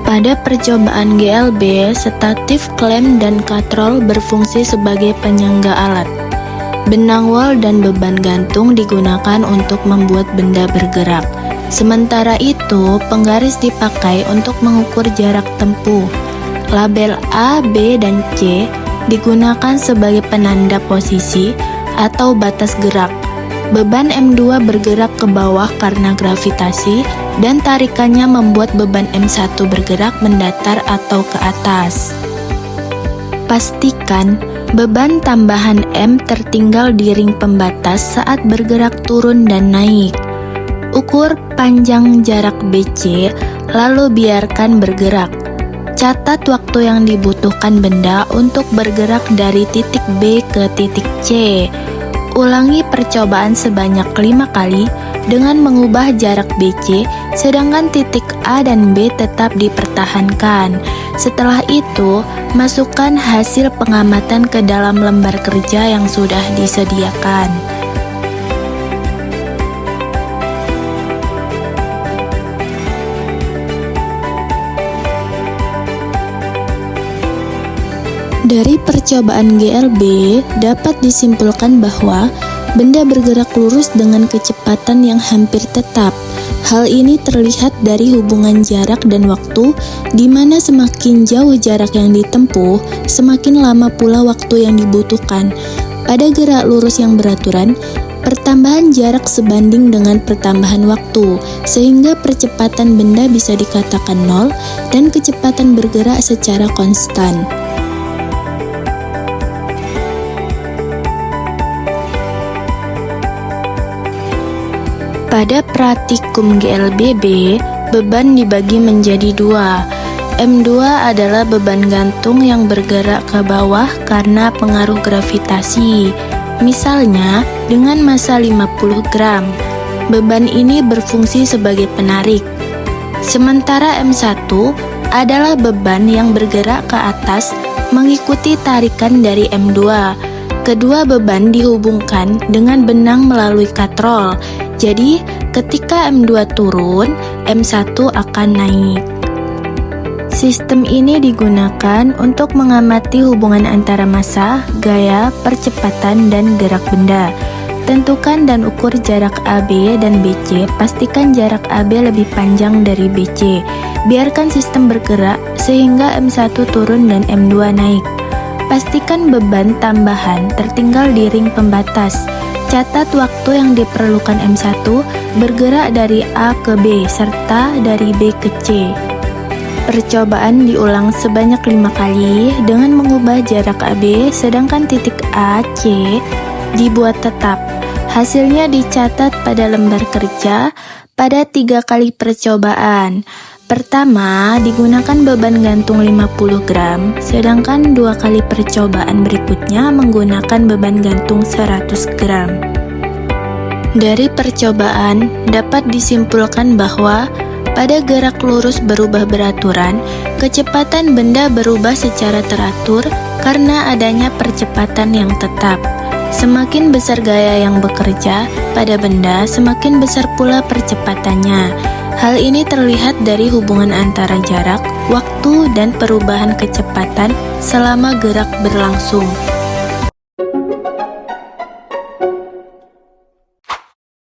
Pada percobaan GLB, statif, klem, dan katrol berfungsi sebagai penyangga alat. Benang wol dan beban gantung digunakan untuk membuat benda bergerak. Sementara itu, penggaris dipakai untuk mengukur jarak tempuh. Label A, B, dan C digunakan sebagai penanda posisi atau batas gerak. Beban M2 bergerak ke bawah karena gravitasi, dan tarikannya membuat beban M1 bergerak mendatar atau ke atas. Pastikan beban tambahan M tertinggal di ring pembatas saat bergerak turun dan naik. Ukur panjang jarak BC, lalu biarkan bergerak. Catat waktu yang dibutuhkan benda untuk bergerak dari titik B ke titik C. Ulangi percobaan sebanyak 5 kali dengan mengubah jarak BC, sedangkan titik A dan B tetap dipertahankan. Setelah itu, masukkan hasil pengamatan ke dalam lembar kerja yang sudah disediakan. Dari percobaan GLB, dapat disimpulkan bahwa benda bergerak lurus dengan kecepatan yang hampir tetap. Hal ini terlihat dari hubungan jarak dan waktu, di mana semakin jauh jarak yang ditempuh, semakin lama pula waktu yang dibutuhkan. Pada gerak lurus yang beraturan, pertambahan jarak sebanding dengan pertambahan waktu, sehingga percepatan benda bisa dikatakan nol dan kecepatan bergerak secara konstan. Pada praktikum GLBB, beban dibagi menjadi dua. M2 adalah beban gantung yang bergerak ke bawah karena pengaruh gravitasi. Misalnya, dengan massa 50 gram, beban ini berfungsi sebagai penarik. Sementara M1 adalah beban yang bergerak ke atas mengikuti tarikan dari M2. Kedua beban dihubungkan dengan benang melalui katrol. Jadi, ketika M2 turun, M1 akan naik. Sistem ini digunakan untuk mengamati hubungan antara massa, gaya, percepatan, dan gerak benda. Tentukan dan ukur jarak AB dan BC, pastikan jarak AB lebih panjang dari BC. Biarkan sistem bergerak sehingga M1 turun dan M2 naik. Pastikan beban tambahan tertinggal di ring pembatas. Catat waktu yang diperlukan M1 bergerak dari A ke B serta dari B ke C. Percobaan diulang sebanyak 5 kali dengan mengubah jarak AB, sedangkan titik A, C dibuat tetap. Hasilnya dicatat pada lembar kerja pada 3 kali percobaan. Pertama, digunakan beban gantung 50 gram, sedangkan 2 kali percobaan berikutnya menggunakan beban gantung 100 gram. Dari percobaan, dapat disimpulkan bahwa pada gerak lurus berubah beraturan, kecepatan benda berubah secara teratur karena adanya percepatan yang tetap. Semakin besar gaya yang bekerja pada benda, semakin besar pula percepatannya. Hal ini terlihat dari hubungan antara jarak, waktu, dan perubahan kecepatan selama gerak berlangsung.